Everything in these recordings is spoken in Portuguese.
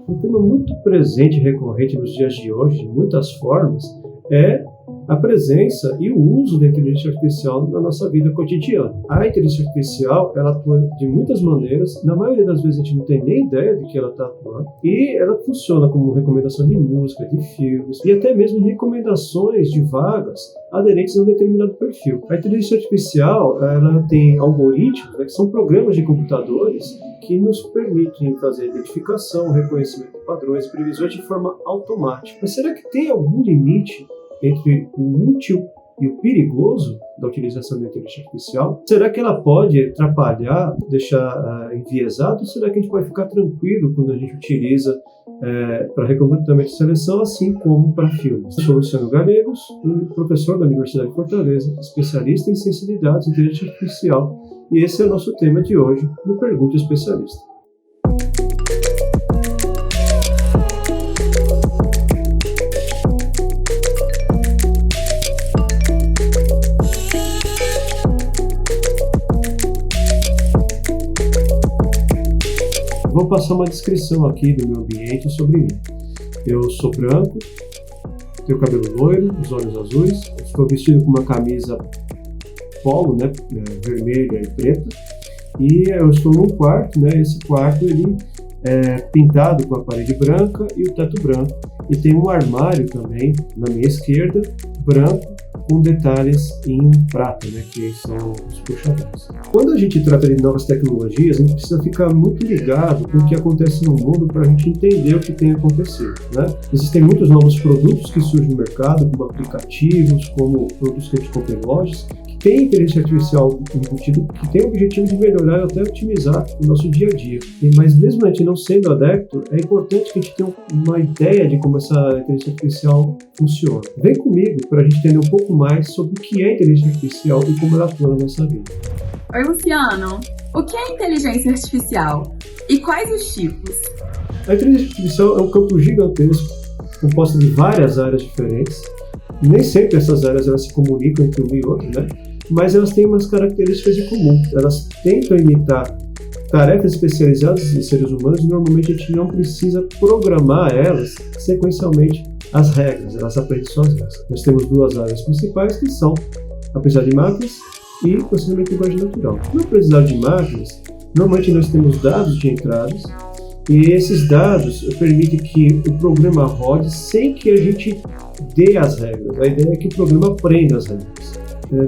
Um tema muito presente e recorrente nos dias de hoje, de muitas formas, é a presença e o uso da inteligência artificial na nossa vida cotidiana. A inteligência artificial, ela atua de muitas maneiras, na maioria das vezes a gente não tem nem ideia de que ela está atuando, e ela funciona como recomendação de música, de filmes, e até mesmo recomendações de vagas aderentes a um determinado perfil. A inteligência artificial, ela tem algoritmos, que são programas de computadores que nos permitem fazer identificação, reconhecimento de padrões e previsões de forma automática. Mas será que tem algum limite entre o útil e o perigoso da utilização da inteligência artificial? Será que ela pode atrapalhar, deixar enviesado? Ou será que a gente pode ficar tranquilo quando a gente utiliza para recrutamento e seleção, assim como para filmes? Eu sou Luciano Galegos, professor da Universidade de Fortaleza, especialista em ciência de dados e inteligência artificial, e esse é o nosso tema de hoje no Pergunta Especialista. Vou passar uma descrição aqui do meu ambiente sobre mim. Eu sou branco, tenho cabelo loiro, os olhos azuis, estou vestido com uma camisa polo, vermelha e preta, e eu estou num quarto, esse quarto ele é pintado com a parede branca e o teto branco, e tem um armário também na minha esquerda, branco, com detalhes em prata, que são os puxadores. Quando a gente trata de novas tecnologias, a gente precisa ficar muito ligado com o que acontece no mundo para a gente entender o que tem acontecido. Existem muitos novos produtos que surgem no mercado, como aplicativos, como produtos que a gente compra em lojas, que tem inteligência artificial embutido, que tem o objetivo de melhorar e até otimizar o nosso dia a dia. Mas mesmo a gente não sendo adepto, é importante que a gente tenha uma ideia de como essa inteligência artificial funciona. Vem comigo para a gente entender um pouco mais sobre o que é inteligência artificial e como ela atua na nossa vida. Oi, Luciano. O que é inteligência artificial? E quais os tipos? A inteligência artificial é um campo gigantesco, composto de várias áreas diferentes. Nem sempre essas áreas elas se comunicam entre uma e outra, mas elas têm umas características em comum. Elas tentam imitar tarefas especializadas de seres humanos e normalmente a gente não precisa programar elas sequencialmente as regras, elas aprendem sozinhas. Nós temos duas áreas principais que são aprendizado de máquinas e processamento de linguagem natural. No aprendizado de máquinas, normalmente nós temos dados de entradas e esses dados permitem que o programa rode sem que a gente dê as regras. A ideia é que o programa aprenda as regras.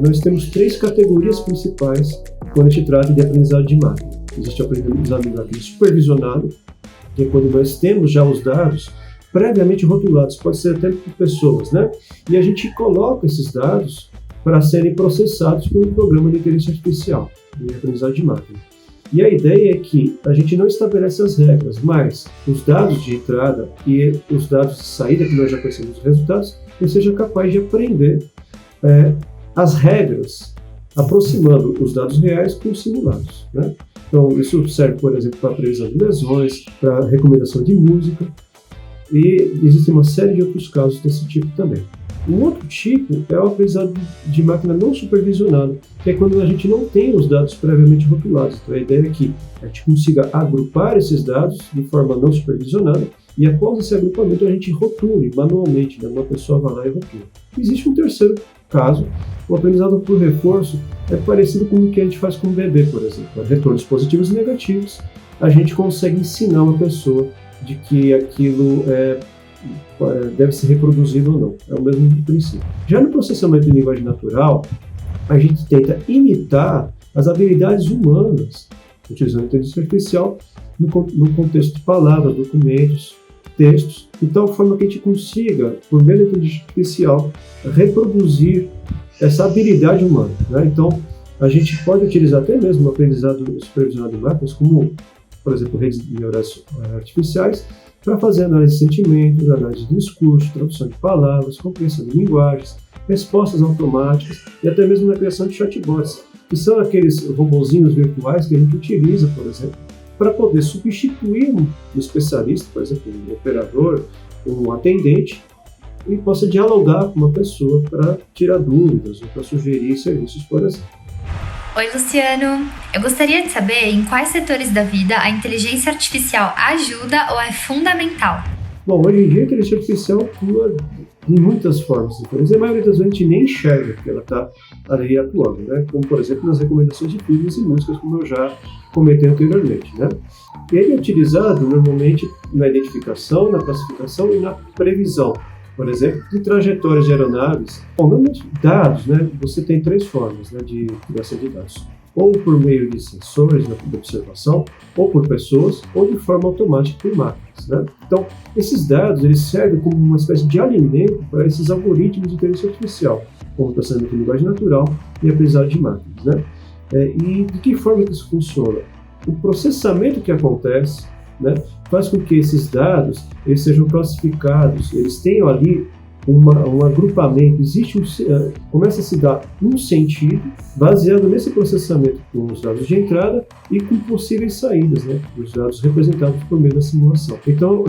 Nós temos três categorias principais quando a gente trata de aprendizado de máquina. Existe o aprendizado de máquina supervisionado, que é quando nós temos já os dados previamente rotulados, pode ser até por pessoas, E a gente coloca esses dados para serem processados por um programa de inteligência artificial, de aprendizado de máquina. E a ideia é que a gente não estabelece as regras, mas os dados de entrada e os dados de saída, que nós já conhecemos os resultados, ele seja capaz de aprender as regras, aproximando os dados reais com os simulados, Então, isso serve, por exemplo, para a previsão de lesões, para a recomendação de música, e existe uma série de outros casos desse tipo também. Um outro tipo é o aprendizado de máquina não supervisionado, que é quando a gente não tem os dados previamente rotulados. Então a ideia é que a gente consiga agrupar esses dados de forma não supervisionada e após esse agrupamento a gente rotule manualmente, uma pessoa vai lá e rotula. Existe um terceiro caso, o aprendizado por reforço é parecido com o que a gente faz com o bebê, por exemplo. Retornos positivos e negativos, a gente consegue ensinar uma pessoa de que aquilo deve ser reproduzido ou não. É o mesmo princípio. Já no processamento de linguagem natural, a gente tenta imitar as habilidades humanas, utilizando a inteligência artificial no contexto de palavras, documentos, textos, de tal forma que a gente consiga, por meio da inteligência artificial, reproduzir essa habilidade humana. Então, a gente pode utilizar até mesmo o aprendizado supervisionado de máquinas, como, por exemplo, redes neurais artificiais, para fazer análise de sentimentos, análise de discurso, tradução de palavras, compreensão de linguagens, respostas automáticas e até mesmo na criação de chatbots, que são aqueles robozinhos virtuais que a gente utiliza, por exemplo, para poder substituir um especialista, por exemplo, um operador, um atendente, e possa dialogar com uma pessoa para tirar dúvidas ou para sugerir serviços, por exemplo. Oi, Luciano. Eu gostaria de saber em quais setores da vida a inteligência artificial ajuda ou é fundamental? Bom, hoje em dia a inteligência artificial atua de muitas formas diferentes. A maioria das vezes a gente nem enxerga que ela está ali atuando, né? Como, por exemplo, nas recomendações de filmes e músicas, como eu já comentei anteriormente, né? E ele é utilizado normalmente na identificação, na classificação e na previsão, por exemplo, de trajetórias de aeronaves. Bom, normalmente dados, né? Você tem três formas, né, de criação de dados. Ou por meio de sensores de observação, ou por pessoas, ou de forma automática por máquinas, né? Então, esses dados eles servem como uma espécie de alimento para esses algoritmos de inteligência artificial, como processamento de linguagem natural e aprendizado de máquinas, né? E de que forma que isso funciona? O processamento que acontece, né, faz com que esses dados eles sejam classificados, eles tenham ali um agrupamento, começa a se dar um sentido baseado nesse processamento com os dados de entrada e com possíveis saídas, né, os dados representados por meio da simulação. Então,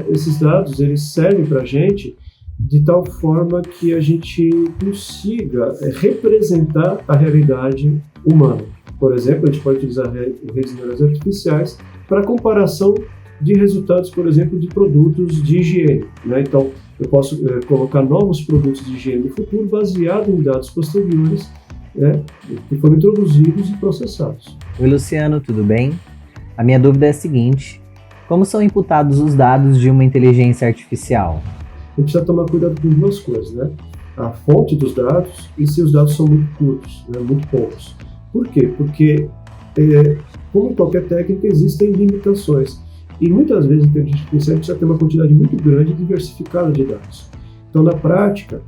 esses dados eles servem para a gente de tal forma que a gente consiga representar a realidade humana. Por exemplo, a gente pode utilizar redes neurais artificiais para comparação de resultados, por exemplo, de produtos de higiene, né? Então, eu posso colocar novos produtos de higiene no futuro baseado em dados posteriores, né, que foram introduzidos e processados. Oi, Luciano, tudo bem? A minha dúvida é a seguinte: como são imputados os dados de uma inteligência artificial? A gente precisa tomar cuidado com duas coisas, né? A fonte dos dados e se os dados são muito curtos, né, muito poucos. Por quê? Porque, como em qualquer técnica, existem limitações. E muitas vezes a inteligência artificial precisa ter uma quantidade muito grande e diversificada de dados. Então, na prática,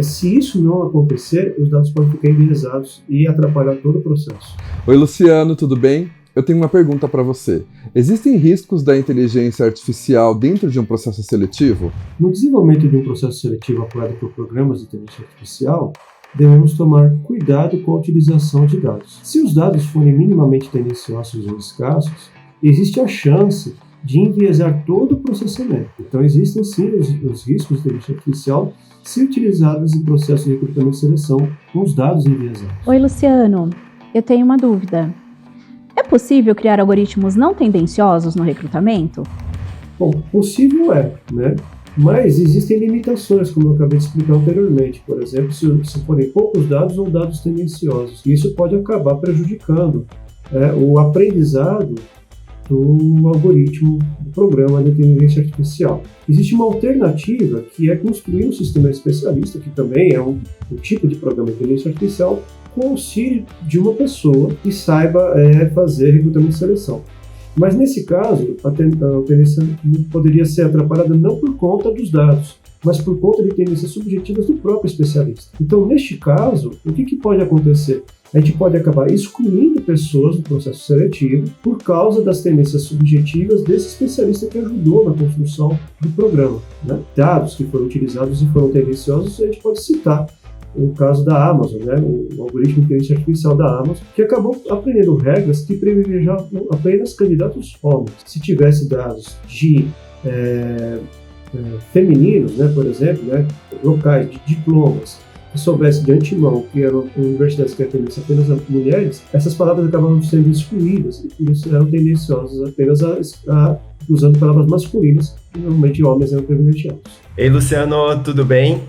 se isso não acontecer, os dados podem ficar enviesados e atrapalhar todo o processo. Oi, Luciano, tudo bem? Eu tenho uma pergunta para você. Existem riscos da inteligência artificial dentro de um processo seletivo? No desenvolvimento de um processo seletivo apoiado por programas de inteligência artificial, devemos tomar cuidado com a utilização de dados. Se os dados forem minimamente tendenciosos ou escassos, existe a chance de enviesar todo o processamento. Então, existem sim os riscos de inteligência artificial se utilizados em processos de recrutamento e seleção com os dados enviesados. Oi, Luciano. Eu tenho uma dúvida. É possível criar algoritmos não tendenciosos no recrutamento? Bom, possível né? Mas existem limitações, como eu acabei de explicar anteriormente. Por exemplo, se forem poucos dados ou dados tendenciosos. Isso pode acabar prejudicando o aprendizado do algoritmo do programa de inteligência artificial. Existe uma alternativa que é construir um sistema especialista, que também é um tipo de programa de inteligência artificial, com auxílio de uma pessoa que saiba fazer recrutamento e seleção. Mas nesse caso, a tendência poderia ser atrapalhada não por conta dos dados, mas por conta de tendências subjetivas do próprio especialista. Então, neste caso, o que pode acontecer? A gente pode acabar excluindo pessoas do processo seletivo por causa das tendências subjetivas desse especialista que ajudou na construção do programa, né? Dados que foram utilizados e foram tendenciosos, a gente pode citar o caso da Amazon, né? O algoritmo de inteligência artificial da Amazon, que acabou aprendendo regras que privilegiavam apenas candidatos homens. Se tivesse dados de femininos, né, por exemplo, né, locais de diplomas, que soubesse de antemão que eram universidades que atendessem apenas a mulheres, essas palavras acabavam sendo excluídas e por isso eram tendenciosas apenas usando palavras masculinas, e normalmente homens eram privilegiados. Ei, Luciano, tudo bem?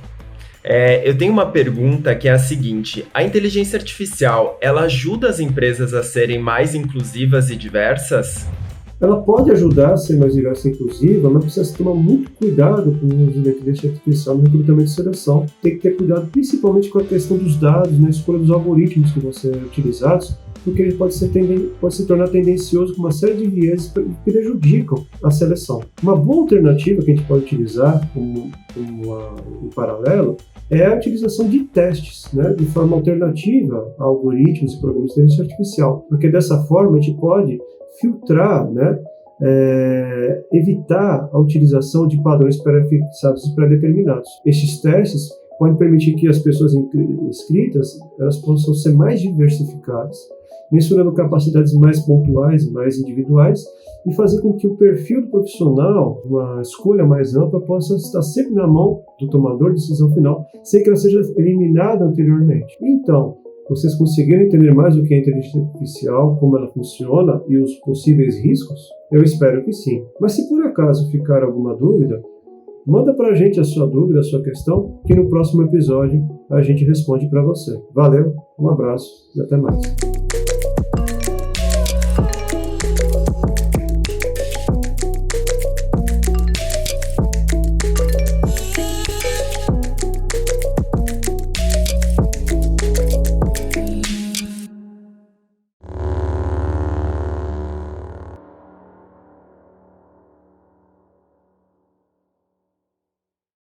Eu tenho uma pergunta que é a seguinte: a inteligência artificial, ela ajuda as empresas a serem mais inclusivas e diversas? Ela pode ajudar a ser mais diversa e inclusiva, mas precisa tomar muito cuidado com o uso da inteligência artificial no recrutamento e seleção. Tem que ter cuidado principalmente com a questão dos dados, na escolha dos algoritmos que vão ser utilizados, porque ele pode se tornar tendencioso com uma série de vieses que prejudicam a seleção. Uma boa alternativa que a gente pode utilizar em paralelo é a utilização de testes, né, de forma alternativa a algoritmos e programas de inteligência artificial, porque dessa forma a gente pode filtrar, né, evitar a utilização de padrões pré-fixados e pré-determinados. Estes testes podem permitir que as pessoas inscritas elas possam ser mais diversificadas, mensurando capacidades mais pontuais, mais individuais, e fazer com que o perfil do profissional, uma escolha mais ampla, possa estar sempre na mão do tomador de decisão final, sem que ela seja eliminada anteriormente. Então, Vocês conseguiram entender mais o que é inteligência artificial, como ela funciona e os possíveis riscos? Eu espero que sim. Mas se por acaso ficar alguma dúvida, manda pra gente a sua dúvida, a sua questão, que no próximo episódio a gente responde para você. Valeu, um abraço e até mais.